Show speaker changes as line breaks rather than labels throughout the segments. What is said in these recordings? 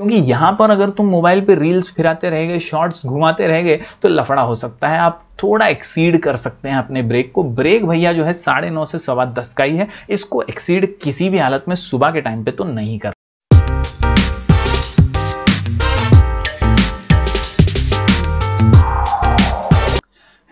क्योंकि यहाँ पर अगर तुम मोबाइल पे रील्स फिराते रह गए, शॉर्ट्स घुमाते रह गए तो लफड़ा हो सकता है। आप थोड़ा एक्सीड कर सकते हैं अपने ब्रेक को। ब्रेक भैया जो है 9:30 से 10:15 का ही है, इसको एक्सीड किसी भी हालत में सुबह के टाइम पे तो नहीं कर।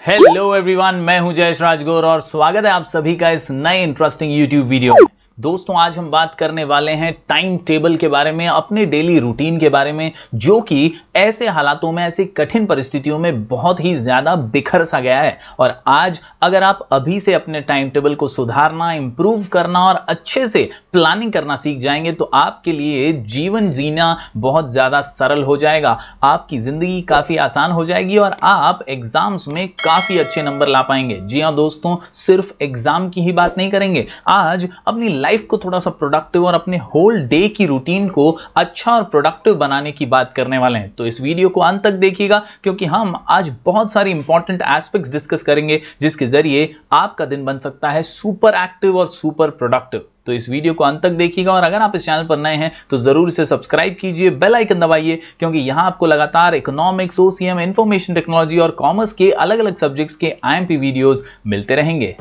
हेलो एवरीवन, मैं हूं जयेश राजगौर और स्वागत है आप सभी का इस नए इंटरेस्टिंग यूट्यूब वीडियो में। दोस्तों, आज हम बात करने वाले हैं टाइम टेबल के बारे में, अपने डेली रूटीन के बारे में, जो कि ऐसे हालातों में, ऐसी कठिन परिस्थितियों में बहुत ही ज्यादा बिखर सा गया है। और आज अगर आप अभी से अपने टाइम टेबल को सुधारना, इंप्रूव करना और अच्छे से प्लानिंग करना सीख जाएंगे तो आपके लिए जीवन जीना बहुत ज्यादा सरल हो जाएगा, आपकी जिंदगी काफी आसान हो जाएगी और आप एग्जाम्स में काफी अच्छे नंबर ला पाएंगे। जी हाँ दोस्तों, सिर्फ एग्जाम की ही बात नहीं करेंगे, आज अपनी लाइफ को थोड़ा सा प्रोडक्टिव और अपने होल डे की रूटीन को अच्छा और प्रोडक्टिव बनाने की बात करने वाले हैं। तो इस वीडियो को अंत तक देखिएगा, क्योंकि हम आज बहुत सारी इंपॉर्टेंट एस्पेक्ट्स डिस्कस करेंगे जिसके जरिए आपका दिन बन सकता है सुपर एक्टिव और सुपर प्रोडक्टिव। तो इस वीडियो को अंत तक देखिएगा और अगर आप इस चैनल पर नए हैं तो जरूर इसे सब्सक्राइब कीजिए, बेल आइकन दबाइए, क्योंकि यहां आपको लगातार इकोनॉमिक्स, ओसीएम, इंफॉर्मेशन टेक्नोलॉजी और कॉमर्स के अलग अलग सब्जेक्ट्स के आईएमपी वीडियोस मिलते रहेंगे।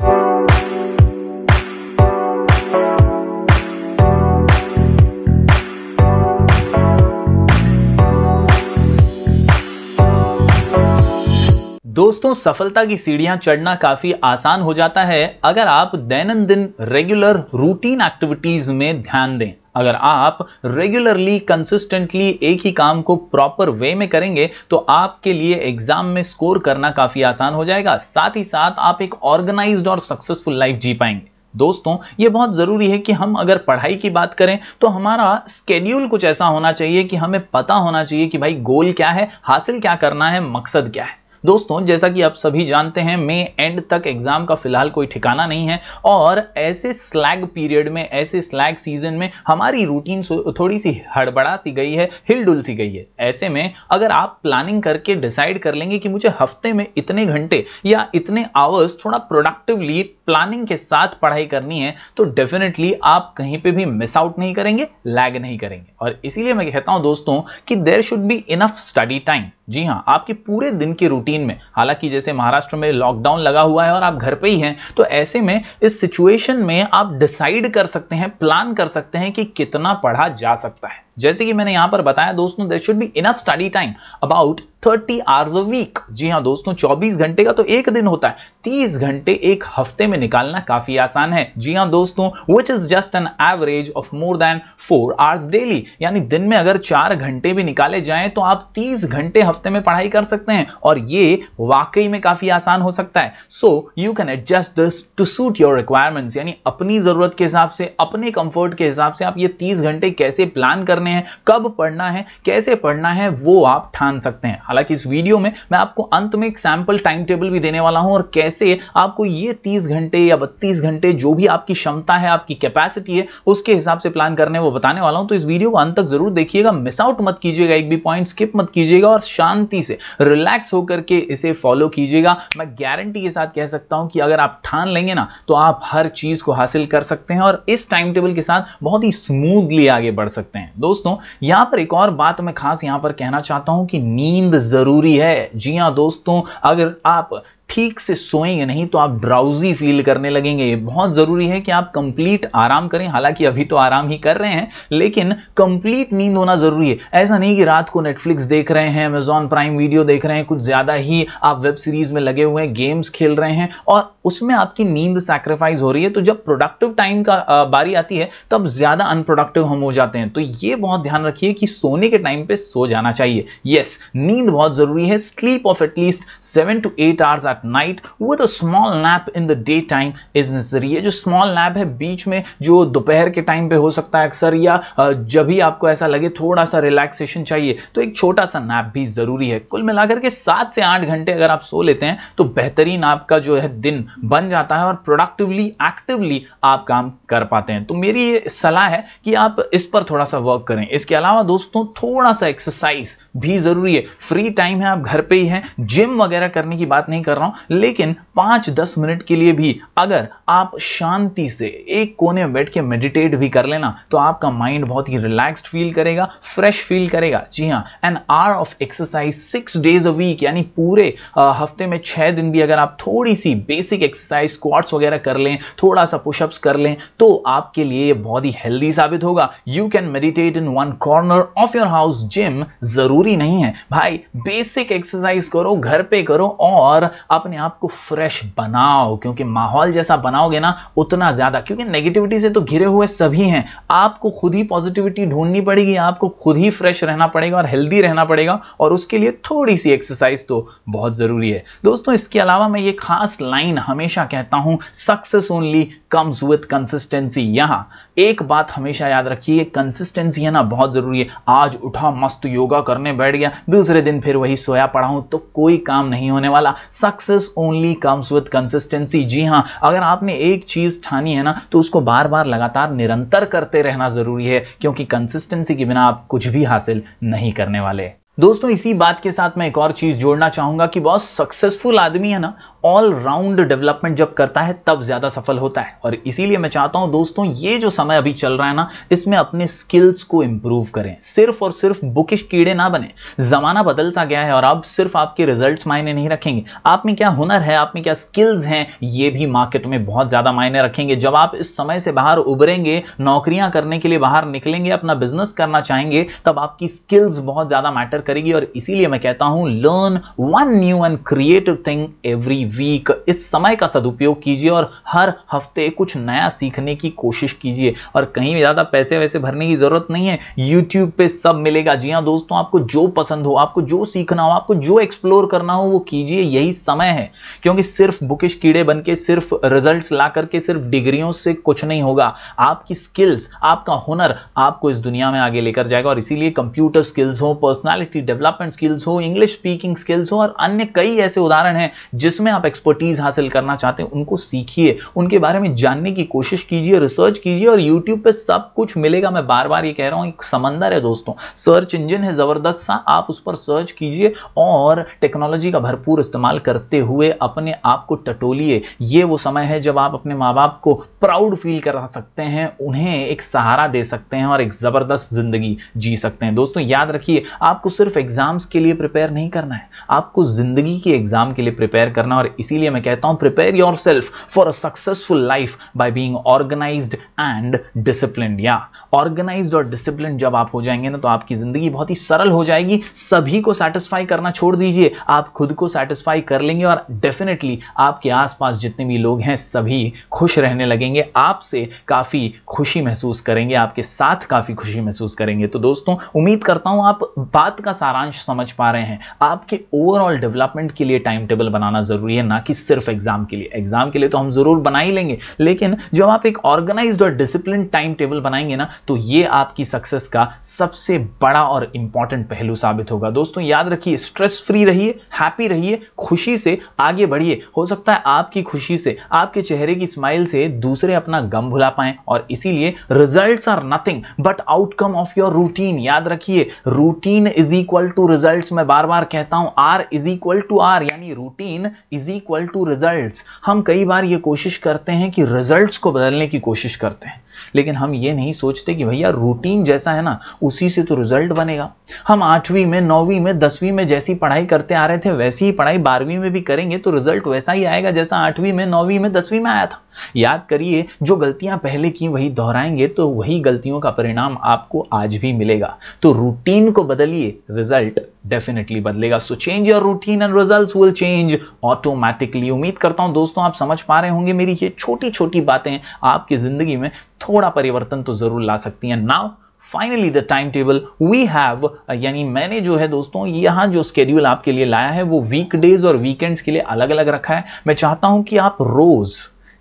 दोस्तों, सफलता की सीढ़ियां चढ़ना काफी आसान हो जाता है अगर आप दैनंदिन रेगुलर रूटीन एक्टिविटीज में ध्यान दें। अगर आप रेगुलरली, कंसिस्टेंटली एक ही काम को प्रॉपर वे में करेंगे तो आपके लिए एग्जाम में स्कोर करना काफी आसान हो जाएगा। साथ ही साथ आप एक ऑर्गेनाइज्ड और सक्सेसफुल लाइफ जी पाएंगे। दोस्तों, ये बहुत जरूरी है कि हम अगर पढ़ाई की बात करें तो हमारा स्केड्यूल कुछ ऐसा होना चाहिए कि हमें पता होना चाहिए कि भाई गोल क्या है, हासिल क्या करना है, मकसद क्या है। दोस्तों, जैसा कि आप सभी जानते हैं, मई एंड तक एग्जाम का फिलहाल कोई ठिकाना नहीं है और ऐसे स्लैग पीरियड में, ऐसे स्लैग सीजन में हमारी रूटीन थोड़ी सी हड़बड़ा सी गई है, हिलडुल सी गई है। ऐसे में अगर आप प्लानिंग करके डिसाइड कर लेंगे कि मुझे हफ्ते में इतने घंटे या इतने आवर्स थोड़ा प्रोडक्टिवली प्लानिंग के साथ पढ़ाई करनी है तो डेफिनेटली आप कहीं पे भी मिस आउट नहीं करेंगे, लैग नहीं करेंगे। और इसीलिए मैं कहता हूं दोस्तों कि there should be enough study time. जी हां, आपके पूरे दिन के रूटीन में, हालांकि जैसे महाराष्ट्र में लॉकडाउन लगा हुआ है और आप घर पे ही हैं, तो ऐसे में इस सिचुएशन में आप डिसाइड कर सकते हैं, प्लान कर सकते हैं कि कितना पढ़ा जा सकता है। जैसे कि मैंने यहां पर बताया दोस्तों, there should be enough study time about 30 hours a week. जी हां दोस्तों, 24 घंटे का तो एक दिन होता है, 30 घंटे एक हफ्ते में निकालना काफी आसान है। जी हां दोस्तों, which is just an average of more than 4 hours daily. यानी दिन में अगर 4 घंटे भी निकाले जाएं तो आप 30 घंटे हफ्ते में पढ़ाई कर सकते हैं और ये वाकई में काफी आसान हो सकता है। So you can adjust this to suit your requirements, यानी अपनी जरूरत के हिसाब से, अपने कंफर्ट के हिसाब से आप ये 30 घंटे कैसे प्लान करने हैं, कब पढ़ना है, कैसे पढ़ना है, वो आप ठान सकते हैं। हालांकि इस वीडियो में मैं आपको अंत में एक सैंपल टाइम टेबल भी देने वाला हूं और कैसे आपको ये 30 घंटे या 32 घंटे, जो भी आपकी क्षमता है, आपकी कैपेसिटी है, उसके हिसाब से प्लान करने वो बताने वाला हूं। तो इस वीडियो को अंत तक जरूर देखिएगा, मिस आउट मत कीजिएगा, एक भी पॉइंट स्किप मत कीजिएगा और शांति से, रिलैक्स होकर के इसे फॉलो कीजिएगा। मैं गारंटी के साथ कह सकता हूं कि अगर आप ठान लेंगे ना तो आप हर चीज को हासिल कर सकते हैं और इस टाइम टेबल के साथ बहुत ही स्मूथली आगे बढ़ सकते हैं। दोस्तों, यहां पर एक और बात मैं खास यहां पर कहना चाहता हूं कि नींद जरूरी है। जी हां दोस्तों, अगर आप ठीक से सोएंगे नहीं तो आप ड्राउजी फील करने लगेंगे। ये बहुत जरूरी है कि आप कंप्लीट आराम करें। हालांकि अभी तो आराम ही कर रहे हैं, लेकिन कंप्लीट नींद होना जरूरी है। ऐसा नहीं कि रात को नेटफ्लिक्स देख रहे हैं, अमेजॉन प्राइम वीडियो देख रहे हैं, कुछ ज्यादा ही आप वेब सीरीज में लगे हुए हैं, गेम्स खेल रहे हैं और उसमें आपकी नींद सैक्रिफाइस हो रही है। तो जब प्रोडक्टिव टाइम का बारी आती है तब ज्यादा अनप्रोडक्टिव हम हो जाते हैं। तो ये बहुत ध्यान रखिए कि सोने के टाइम पे सो जाना चाहिए। यस, नींद बहुत जरूरी है। Sleep of at least 7 to 8 hours at night with a small nap in the daytime is necessary। ये जो स्मॉल नैप है बीच में, जो दोपहर के टाइम पे हो सकता है अक्सर, या जब भी आपको ऐसा लगे थोड़ा सा रिलैक्सेशन चाहिए तो एक छोटा सा नैप भी जरूरी है। कुल मिलाकर के 7 से 8 घंटे अगर आप सो लेते हैं तो बेहतरीन आपका जो है दिन बन जाता है और प्रोडक्टिवली, एक्टिवली आप काम कर पाते हैं। तो मेरी ये सलाह है कि आप इस पर थोड़ा सा वर्क करें। इसके अलावा दोस्तों, थोड़ा सा एक्सरसाइज भी जरूरी है। फ्री टाइम है, आप घर पे ही हैं, जिम वगैरह करने की बात नहीं कर रहा हूं, लेकिन 5-10 मिनट के लिए भी अगर आप शांति से एक कोने में बैठ के मेडिटेट भी कर लेना तो आपका माइंड बहुत ही रिलैक्स्ड फील करेगा, फ्रेश फील करेगा। जी हाँ, an hour of exercise 6 days a week, यानी पूरे हफ्ते में 6 दिन भी अगर आप थोड़ी सी बेसिक एक्सरसाइज स्क्वाट्स वगैरह कर लें, थोड़ा सा पुशअप्स कर लें, तो आपके लिए ये बहुत ही हेल्दी साबित होगा। You can meditate in one corner of your house. Gym जरूरी नहीं है भाई, बेसिक एक्सरसाइज करो, घर पे करो और अपने आप को फ्रेश बनाओ, क्योंकि माहौल जैसा बनाओगे ना उतना ज्यादा, क्योंकि नेगेटिविटी से तो घिरे हुए सभी हैं, आपको खुद ही पॉजिटिविटी ढूंढनी पड़ेगी, आपको खुद ही फ्रेश रहना पड़ेगा और हेल्दी रहना पड़ेगा, और उसके लिए थोड़ी सी एक्सरसाइज तो बहुत जरूरी है दोस्तों। इसके अलावा मैं ये खास लाइन हमेशा कहता हूं, success only comes with consistency. यहां एक बात हमेशा याद रखिए, कंसिस्टेंसी है ना बहुत जरूरी है। आज उठा मस्त योगा करने बैठ गया, दूसरे दिन फिर वही सोया पड़ा हूं, तो कोई काम नहीं होने वाला। Success only comes with consistency. जी हां, अगर आपने एक चीज ठानी है ना तो उसको बार बार लगातार निरंतर करते रहना जरूरी है, क्योंकि कंसिस्टेंसी के बिना आप कुछ भी हासिल नहीं करने वाले। दोस्तों इसी बात के साथ मैं एक और चीज जोड़ना चाहूंगा कि बहुत सक्सेसफुल आदमी है ना, ऑल राउंड डेवलपमेंट जब करता है तब ज्यादा सफल होता है। और इसीलिए मैं चाहता हूं दोस्तों, ये जो समय अभी चल रहा है ना, इसमें अपने स्किल्स को इंप्रूव करें, सिर्फ और सिर्फ बुकिश कीड़े ना बने। जमाना बदल सा गया है और अब सिर्फ आपके रिजल्ट्स मायने नहीं रखेंगे, आप में क्या हुनर है, आप में क्या स्किल्स हैं, ये भी मार्केट में बहुत ज्यादा मायने रखेंगे। जब आप इस समय से बाहर उभरेंगे, नौकरियां करने के लिए बाहर निकलेंगे, अपना बिजनेस करना चाहेंगे, तब आपकी स्किल्स बहुत ज्यादा मैटर करेगी। और इसीलिए मैं कहता हूं, learn one new and creative thing every week. इस समय का सदुपयोग कीजिए और हर हफ्ते कुछ नया सीखने की कोशिश कीजिए। और कहीं ज्यादा पैसे वैसे भरने की जरूरत नहीं है, यूट्यूब पे सब मिलेगा। जी हां दोस्तों, आपको जो पसंद हो, आपको जो सीखना हो, आपको जो एक्सप्लोर करना हो वो कीजिए, यही समय है। क्योंकि सिर्फ बुकिश कीड़े बन के, सिर्फ रिजल्ट्स ला करके, सिर्फ डिग्रियों से कुछ नहीं होगा। आपकी स्किल्स, आपका हुनर आपको इस दुनिया में आगे लेकर जाएगा। और इसीलिए कंप्यूटर स्किल्स हो, पर्सनालिटी डेवलपमेंट स्किल्स हो, इंग्लिश स्पीकिंग स्किल्स हो और अन्य कई ऐसे उदाहरण हैं जिसमें आप एक्सपर्टीज हासिल करना चाहते हैं, उनको सीखिए, उनके बारे में जानने की कोशिश कीजिए, रिसर्च कीजिए। और यूट्यूब पे सब कुछ मिलेगा। मैं बार बार ये कह रहा हूं, एक समंदर है दोस्तों, सर्च इंजन है जबरदस्त सा, आप उस पर सर्च कीजिए और टेक्नोलॉजी का भरपूर इस्तेमाल करते हुए अपने आप को टटोलिए। ये वो समय है जब आप अपने माँ बाप को प्राउड फील करा सकते हैं, उन्हें एक सहारा दे सकते हैं और एक जबरदस्त जिंदगी जी सकते हैं। दोस्तों याद रखिए, आपको सिर्फ एग्जाम्स के लिए प्रिपेयर नहीं करना है, आपको जिंदगी के एग्जाम के लिए प्रिपेयर करना। और इसीलिए मैं कहता हूं, prepare yourself for a successful life by being organised and disciplined. या ऑर्गेनाइज्ड और डिसिप्लिन्ड जब आप हो जाएंगे ना, तो आपकी जिंदगी बहुत ही सरल हो जाएगी। सभी को सेटिस्फाई करना छोड़ दीजिए, आप खुद को सेटिस्फाई कर लेंगे और डेफिनेटली आपके आसपास जितने भी लोग हैं सभी खुश रहने लगेंगे, आपसे काफी खुशी महसूस करेंगे, आपके साथ काफी खुशी महसूस करेंगे। तो दोस्तों उम्मीद करता हूं आप बात का सारांश समझ पा रहे हैं। आपके ओवरऑल डेवलपमेंट के लिए टाइम टेबल बनाना जरूरी है, ना कि सिर्फ एग्जाम के लिए। एग्जाम के लिए तो हम जरूर बना ही लेंगे, लेकिन जब आप एक ऑर्गेनाइज्ड और डिसिप्लिन टाइम टेबल बनाएंगे ना, तो ये आपकी सक्सेस का सबसे बड़ा और इंपॉर्टेंट पहलू साबित होगा। दोस्तों याद रखिए, स्ट्रेस फ्री रहिए, हैप्पी रहिए, खुशी से आगे बढ़िए। हो सकता है आपकी खुशी से, आपके चेहरे की स्माइल से दूसरे अपना गम भुला पाएं। और इसीलिए results are nothing but outcome of your routine. याद रखिए, routine is equal to results. मैं बार बार कहता हूं, R is equal to R, यानी routine is equal to results. हम कई बार ये कोशिश करते हैं कि रिजल्ट्स को बदलने की कोशिश करते हैं, लेकिन हम ये नहीं सोचते कि भैया रूटीन जैसा है ना, उसी से तो रिजल्ट बनेगा। हम 8वीं में, 9वीं में, 10वीं में जैसी पढ़ाई करते आ रहे थे, वैसी ही पढ़ाई 12वीं में भी करेंगे तो रिजल्ट वैसा ही आएगा जैसा 8वीं में, 9वीं में, 10वीं में आया था। याद करिए, जो गलतियां पहले की वही दोहराएंगे तो वही गलतियों का परिणाम आपको आज भी मिलेगा। तो रूटीन को बदलिए, रिजल्ट डेफिनेटली बदलेगा। So change your routine and results will change automatically. उम्मीद करता हूं दोस्तों आप समझ पा रहे होंगे, मेरी ये छोटी छोटी बातें आपकी जिंदगी में थोड़ा परिवर्तन तो जरूर ला सकती हैं। Now finally the time table we have, यानी मैंने जो है दोस्तों यहां जो स्केड्यूल आपके लिए लाया है वो वीकडेज और वीकेंड्स के लिए अलग अलग रखा है। मैं चाहता हूं कि आप रोज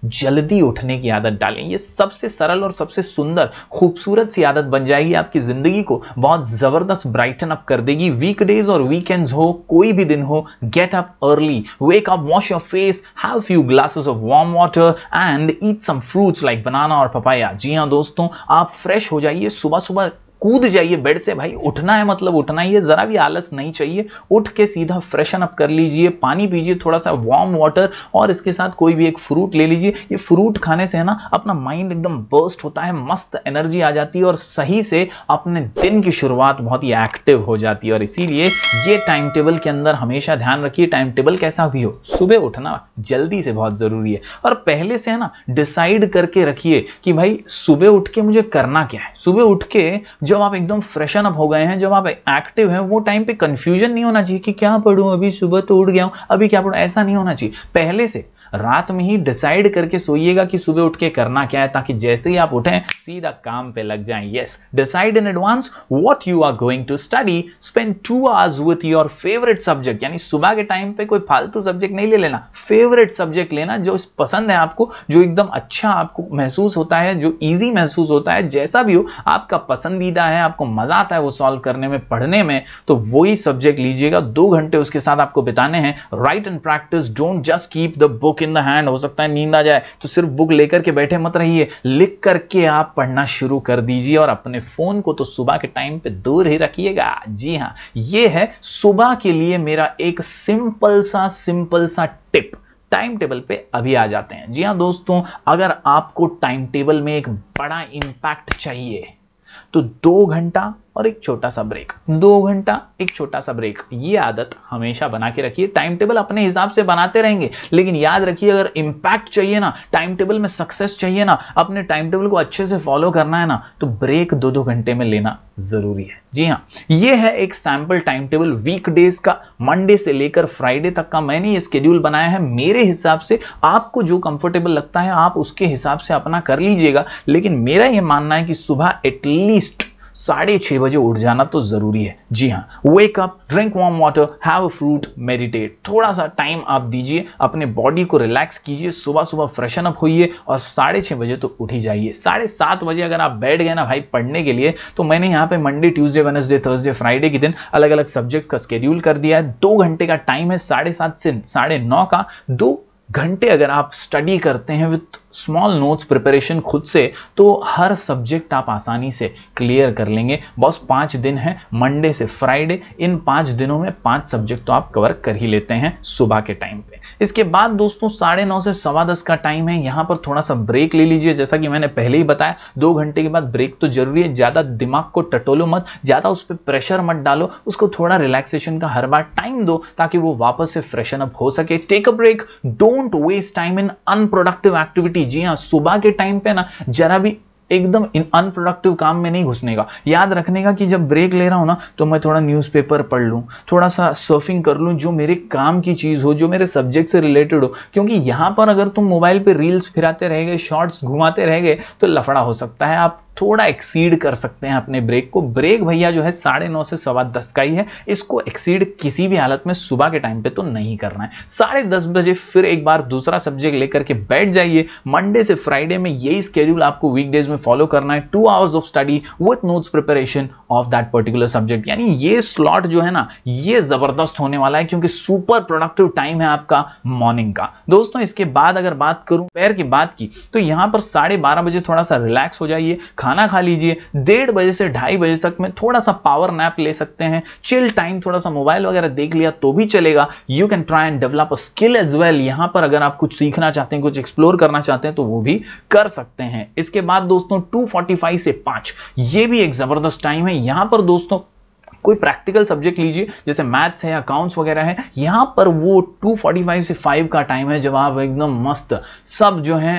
जल्दी उठने की आदत डालें। ये सबसे सरल और सबसे सुंदर खूबसूरत सी आदत बन जाएगी, आपकी जिंदगी को बहुत जबरदस्त ब्राइटन अप कर देगी। वीकडेज और वीकेंड्स हो, कोई भी दिन हो, get up early, wake up, wash your face, have few glasses of warm water and eat some fruits like banana और पपाया। जी हां दोस्तों, आप फ्रेश हो जाइए, सुबह सुबह कूद जाइए बेड से, भाई उठना है मतलब उठना ही है, जरा भी आलस नहीं चाहिए। उठ के सीधा फ्रेशन अप कर लीजिए, पानी पीजिए, थोड़ा सा वार्म वाटर, और इसके साथ कोई भी एक फ्रूट ले लीजिए। ये फ्रूट खाने से है ना अपना माइंड एकदम बर्स्ट होता है, मस्त एनर्जी आ जाती है और सही से अपने दिन की शुरुआत बहुत ही एक्टिव हो जाती है। और इसीलिए ये टाइम टेबल के अंदर हमेशा ध्यान रखिए, टाइम टेबल कैसा भी हो, सुबह उठना जल्दी से बहुत जरूरी है। और पहले से है ना डिसाइड करके रखिए कि भाई सुबह उठ के मुझे करना क्या है। सुबह उठ के जब आप एकदम फ्रेशन अप हो गए हैं, जब आप एक्टिव हैं, वो टाइम पे कंफ्यूजन नहीं होना चाहिए कि क्या पढ़ूं, अभी सुबह तो उठ गया हूं, अभी क्या पढ़ूं, ऐसा नहीं होना चाहिए। पहले से रात में ही डिसाइड करके सोइएगा कि सुबह उठ के करना क्या है, ताकि जैसे ही आप उठें सीधा काम पे लग जाएं। Yes, decide in advance what you are going to study, spend 2 hours with your favourite subject. यानी सुबह के टाइम पे कोई फालतू सब्जेक्ट नहीं ले लेना, फेवरेट सब्जेक्ट लेना जो पसंद है आपको, जो एकदम अच्छा आपको महसूस होता है, जो इजी महसूस होता है, जैसा भी हो आपका पसंदीदा है, आपको मजा आता है वो सॉल्व करने में, पढ़ने में, तो वही सब्जेक्ट लीजिएगा। 2 घंटे उसके साथ आपको बिताने हैं। Right and practice, don't just keep the book in the hand. हो सकता है नींद आ जाए तो सिर्फ बुक लेकर के बैठे मत रहिए, लिख करके आप पढ़ना शुरू कर दीजिए। और अपने फोन को तो सुबह के टाइम पे दूर ही रखिएगा। जी हां, ये है सुबह के लिए मेरा एक सिंपल सा टिप। टाइम टेबल पे अभी आ जाते हैं। जी हां दोस्तों, अगर आपको टाइम टेबल में एक बड़ा इंपैक्ट चाहिए तो 2 घंटा और एक छोटा सा ब्रेक, 2 घंटा एक छोटा सा ब्रेक, ये आदत हमेशा बना के रखिए। टाइम टेबल अपने हिसाब से बनाते रहेंगे, लेकिन याद रखिए अगर इंपैक्ट चाहिए ना, टाइम टेबल में सक्सेस चाहिए ना, अपने टाइम टेबल को अच्छे से फॉलो करना है ना, तो ब्रेक 2-2 घंटे में लेना जरूरी है। जी हाँ, ये है एक सैंपल टाइम टेबल वीकडेज का, मंडे से लेकर फ्राइडे तक का मैंने ये शेड्यूल बनाया है मेरे हिसाब से। आपको जो कंफर्टेबल लगता है आप उसके हिसाब से अपना कर लीजिएगा, लेकिन मेरा ये मानना है कि सुबह एटलीस्ट 6:30 बजे उठ जाना तो जरूरी है। जी हाँ, wake up, drink warm water, have a fruit, meditate. थोड़ा सा टाइम आप दीजिए, अपने बॉडी को रिलैक्स कीजिए, सुबह सुबह फ्रेशन अप होइए और 6:30 बजे तो उठ ही जाइए। 7:30 बजे अगर आप बैठ गए ना भाई पढ़ने के लिए, तो मैंने यहाँ पे Monday, Tuesday, Wednesday, Thursday, Friday के दिन अलग अलग सब्जेक्ट का शेड्यूल कर दिया है। 2 घंटे का टाइम है, 7:30 से 9:30 का। 2 घंटे अगर आप स्टडी करते हैं विथ स्मॉल नोट्स प्रिपरेशन खुद से, तो हर सब्जेक्ट आप आसानी से क्लियर कर लेंगे। बस 5 दिन है, मंडे से फ्राइडे, इन 5 दिनों में 5 सब्जेक्ट तो आप कवर कर ही लेते हैं सुबह के टाइम पे। इसके बाद दोस्तों 9:30 से 10:15 का टाइम है, यहां पर थोड़ा सा ब्रेक ले लीजिए। जैसा कि मैंने पहले ही बताया, 2 घंटे के बाद ब्रेक तो जरूरी है। ज्यादा दिमाग को टटोलो मत, ज्यादा उस पर प्रेशर मत डालो, उसको थोड़ा रिलैक्सेशन का हर बार टाइम दो ताकि वो वापस से फ्रेशन अप हो सके। Take a break, don't waste time in unproductive activity. जी हाँ, सुबह के टाइम पे ना जरा भी एकदम इन अनप्रोडक्टिव काम में नहीं घुसने का। याद रखने का कि जब ब्रेक ले रहा हूं ना, तो मैं थोड़ा न्यूज़पेपर पढ़ लूं, थोड़ा सा सर्फिंग कर लूं, जो मेरे काम की चीज हो, जो मेरे सब्जेक्ट से रिलेटेड हो। क्योंकि यहां पर अगर तुम मोबाइल पे रील्स फिराते रह गए, शॉर्ट्स घुमाते रह गए, तो लफड़ा हो सकता है। आप थोड़ा एक्सीड कर सकते हैं अपने ब्रेक को। ब्रेक भैया जो है 9:30 से 10:15 का ही है, इसको एक्सीड किसी भी हालत में सुबह के टाइम पे तो नहीं करना है। 10:30 बजे फिर एक बार दूसरा सब्जेक्ट लेकर के बैठ जाइए। मंडे से फ्राइडे में यही स्केड्यूल आपको वीकडेज में फॉलो करना है। 2 hours of study with notes preparation of that particular subject. यानी ये स्लॉट जो है ना, ये जबरदस्त होने वाला है, क्योंकि सुपर प्रोडक्टिव टाइम है आपका मॉर्निंग का। दोस्तों इसके बाद अगर बात करूं पैर की बात की, तो यहां पर 12:30 बजे थोड़ा सा रिलैक्स हो जाइए, खाना खा लीजिए। 1:30 बजे से 2:30 बजे तक में थोड़ा सा पावर नैप ले सकते हैं, चिल टाइम, थोड़ा सा मोबाइल वगैरह देख लिया तो भी चलेगा। You can try and develop a skill as well. यहां पर अगर आप कुछ सीखना चाहते हैं, कुछ एक्सप्लोर करना चाहते हैं, तो वो भी कर सकते हैं। इसके बाद दोस्तों 2:45 से 5 ये भी एक जबरदस्त टाइम है। यहां पर दोस्तों कोई प्रैक्टिकल सब्जेक्ट लीजिए, जैसे मैथ्स है, अकाउंट्स वगैरह है, यहां पर वो 2:45 से 5 का टाइम है, जब आप एकदम मस्त सब जो है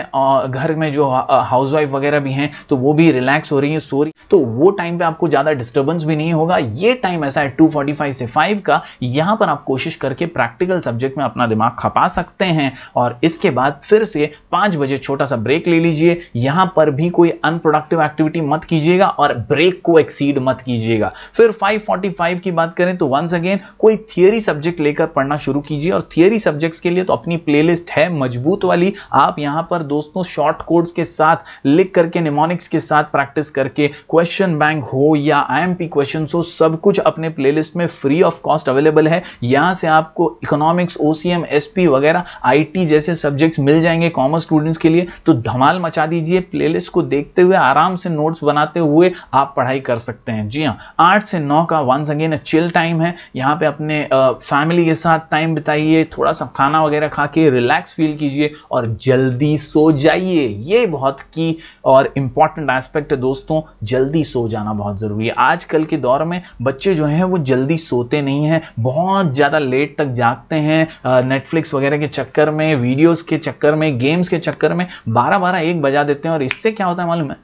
घर में जो हाउसवाइफ वगैरह भी हैं, तो वो भी रिलैक्स हो रही है, सो रही, तो वो टाइम पे आपको ज्यादा डिस्टर्बेंस भी नहीं होगा। ये टाइम ऐसा है 2:45 से 5 का, यहां पर आप कोशिश करके प्रैक्टिकल सब्जेक्ट में अपना दिमाग खपा सकते हैं। और इसके बाद फिर से 5 बजे छोटा सा ब्रेक ले लीजिए। यहां पर भी कोई अनप्रोडक्टिव एक्टिविटी मत कीजिएगा और ब्रेक को एक्सीड मत कीजिएगा। फिर 5 5:45 की बात करें तो वंस अगेन कोई थियरी सब्जेक्ट लेकर पढ़ना शुरू कीजिए, और थियरी सब्जेक्ट्स के लिए तो अपनी प्लेलिस्ट है मजबूत वाली। आप यहां पर दोस्तों शॉर्ट कोड्स के साथ लिख करके, निमोनिक्स के साथ प्रैक्टिस करके, क्वेश्चन बैंक हो या IMP क्वेश्चंस हो, सब कुछ अपने प्लेलिस्ट में फ्री ऑफ कॉस्ट अवेलेबल है। यहां से आपको इकोनॉमिक्स, OCM, SP वगैरह IT जैसे सब्जेक्ट्स मिल जाएंगे कॉमर्स स्टूडेंट्स के लिए। तो धमाल मचा दीजिए, प्लेलिस्ट को देखते हुए आराम से नोट्स बनाते हुए आप पढ़ाई कर सकते हैं। जी हाँ, 8 से 9 का वंस अगेन चिल टाइम है। यहाँ पे अपने फैमिली के साथ टाइम बिताइए, थोड़ा सा खाना वगैरह खा के रिलैक्स फील कीजिए और जल्दी सो जाइए। ये बहुत की और इंपॉर्टेंट एस्पेक्ट है दोस्तों, जल्दी सो जाना बहुत जरूरी है। आजकल के दौर में बच्चे जो हैं वो जल्दी सोते नहीं हैं, बहुत ज्यादा लेट तक जागते हैं। नेटफ्लिक्स वगैरह के चक्कर में, वीडियोस के चक्कर में, गेम्स के चक्कर में 12-1 बजा देते हैं, और इससे क्या होता है मालूम है?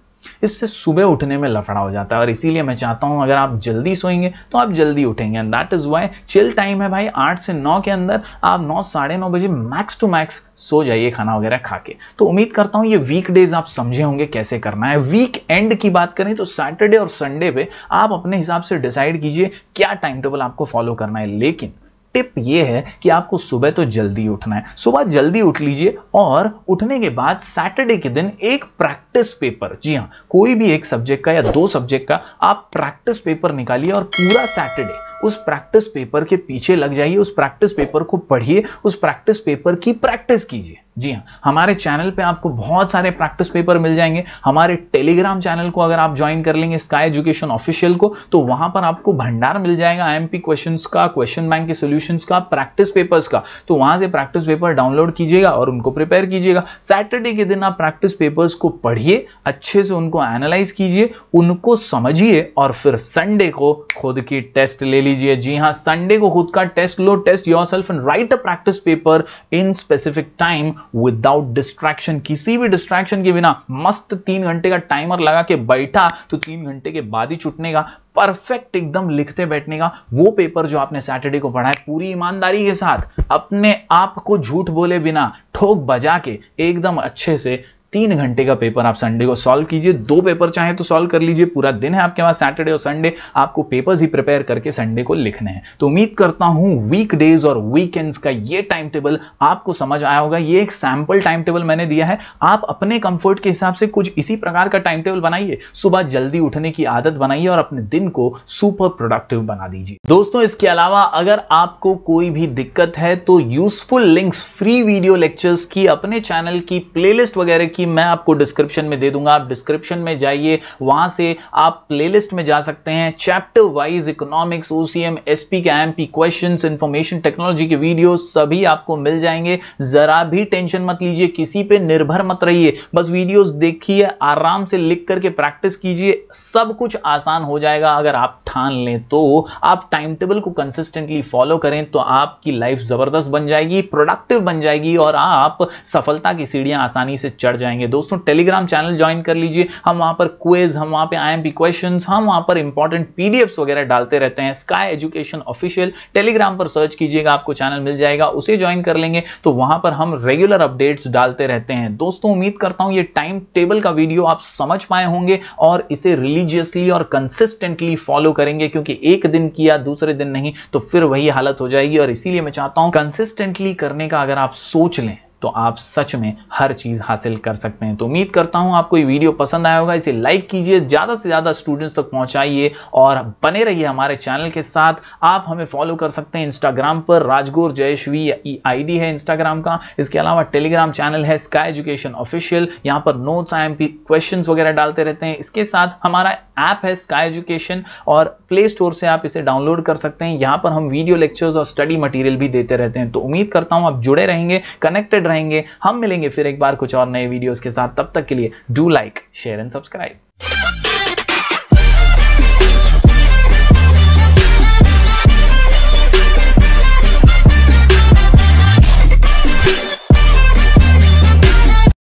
इससे सुबह उठने में लफड़ा हो जाता है। और इसीलिए मैं चाहता हूं अगर आप जल्दी सोएंगे तो आप जल्दी उठेंगे, and that is why chill time है भाई। 8 से 9 के अंदर आप 9, साढ़े 9 बजे मैक्स टू मैक्स सो जाइए खाना वगैरह खा के। तो उम्मीद करता हूं ये वीक डेज आप समझे होंगे कैसे करना है। वीक एंड की बात करें तो सैटरडे और संडे पे आप अपने हिसाब से डिसाइड कीजिए क्या टाइम टेबल आपको फॉलो करना है। लेकिन टिप ये है कि आपको सुबह तो जल्दी उठना है, सुबह जल्दी उठ लीजिए, और उठने के बाद सैटरडे के दिन एक प्रैक्टिस पेपर, जी हाँ, कोई भी एक सब्जेक्ट का या 2 सब्जेक्ट का आप प्रैक्टिस पेपर निकालिए और पूरा सैटरडे उस प्रैक्टिस पेपर के पीछे लग जाइए, उस प्रैक्टिस पेपर को पढ़िए, उस प्रैक्टिस पेपर की प्रैक्टिस कीजिए। जी हाँ, हमारे चैनल पे आपको बहुत सारे प्रैक्टिस पेपर मिल जाएंगे। हमारे टेलीग्राम चैनल को अगर आप ज्वाइन कर लेंगे, स्काई एजुकेशन ऑफिशियल को, तो वहां पर आपको भंडार मिल जाएगा IMP क्वेश्चंस का, क्वेश्चन बैंक के सॉल्यूशंस का, प्रैक्टिस पेपर्स का। तो वहां से प्रैक्टिस पेपर डाउनलोड कीजिएगा और उनको प्रिपेयर कीजिएगा। सैटरडे के दिन आप प्रैक्टिस पेपर्स को पढ़िए, अच्छे से उनको एनालाइज कीजिए, उनको समझिए, और फिर संडे को खुद की टेस्ट ले लीजिए। जी हाँ, संडे को खुद का टेस्ट लो, test yourself and write a practice paper in specific time without distraction. किसी भी डिस्ट्रैक्शन के बिना मस्त 3 घंटे का टाइमर लगा के बैठा तो 3 घंटे के बाद ही छूटने का, परफेक्ट एकदम लिखते बैठने का। वो पेपर जो आपने सैटरडे को पढ़ा है पूरी ईमानदारी के साथ, अपने आप को झूठ बोले बिना, ठोक बजा के एकदम अच्छे से 3 घंटे का पेपर आप संडे को सॉल्व कीजिए। 2 पेपर चाहे तो सॉल्व कर लीजिए, पूरा दिन है आपके पास सैटरडे और संडे, आपको पेपर्स ही प्रिपेयर करके संडे को लिखने हैं। तो उम्मीद करता हूं वीक डेज और वीकेंड्स का ये टाइम टेबल आपको समझ आया होगा। ये एक सैंपल टाइम टेबल मैंने दिया है, आप अपने कंफर्ट के हिसाब से कुछ इसी प्रकार का टाइम टेबल बनाइए, सुबह जल्दी उठने की आदत बनाइए और अपने दिन को सुपर प्रोडक्टिव बना दीजिए। दोस्तों, इसके अलावा अगर आपको कोई भी दिक्कत है तो useful links, free video lectures की, अपने चैनल की प्लेलिस्ट वगैरह की मैं आपको डिस्क्रिप्शन में दे दूंगा। आप डिस्क्रिप्शन में जाइए, वहां से आप प्लेलिस्ट में जा सकते हैं। Chapter wise economics, OCM, SP के IMP क्वेश्चंस, इंफॉर्मेशन टेक्नोलॉजी के वीडियो सभी आपको मिल जाएंगे। जरा भी टेंशन मत लीजिए, किसी पे निर्भर मत रहिए, बस वीडियोस देखिए, आराम से लिख करके प्रैक्टिस कीजिए, सब कुछ आसान हो जाएगा। अगर आप ठान लें तो, आप टाइम टेबल को कंसिस्टेंटली फॉलो करें तो आपकी लाइफ जबरदस्त बन जाएगी, प्रोडक्टिव बन जाएगी, और आप सफलता की सीढ़ियां आसानी से चढ़ जाएंगे। दोस्तों, टेलीग्राम चैनल ज्वाइन कर लीजिए, हम वहां पर क्विज, हम वहां पे IMP क्वेश्चंस, हम वहां पर इंपॉर्टेंट PDFs वगैरह डालते रहते हैं। स्काई एजुकेशन ऑफिशियल टेलीग्राम पर सर्च कीजिएगा, आपको चैनल मिल जाएगा, उसे ज्वाइन कर लेंगे तो वहां पर हम रेगुलर अपडेट्स डालते रहते हैं। दोस्तों, उम्मीद करता हूं ये टाइम टेबल का वीडियो आप समझ पाए होंगे और इसे रिलीजियसली और कंसिस्टेंटली फॉलो करेंगे, क्योंकि एक दिन किया दूसरे दिन नहीं तो फिर वही हालत हो जाएगी। और इसीलिए मैं चाहता हूं कंसिस्टेंटली करने का अगर आप सोच लें तो आप सच में हर चीज हासिल कर सकते हैं। तो उम्मीद करता हूं आपको ये वीडियो पसंद आया होगा, इसे लाइक कीजिए, ज्यादा से ज्यादा स्टूडेंट्स तक पहुंचाइए और बने रहिए हमारे चैनल के साथ। आप हमें फॉलो कर सकते हैं इंस्टाग्राम पर, राजगौर जयश्वी ID है इंस्टाग्राम का। इसके अलावा टेलीग्राम चैनल है स्काई एजुकेशन ऑफिशियल, यहां पर नोट्स, IMP क्वेश्चंस वगैरह डालते रहते हैं। इसके साथ हमारा ऐप है स्काई एजुकेशन, और प्ले स्टोर से आप इसे डाउनलोड कर सकते हैं। यहां पर हम वीडियो लेक्चर्स और स्टडी मटेरियल भी देते रहते हैं। तो उम्मीद करता हूं आप जुड़े रहेंगे, कनेक्टेड रहेंगे। हम मिलेंगे फिर एक बार कुछ और नए वीडियोस के साथ, तब तक के लिए do like, share and subscribe.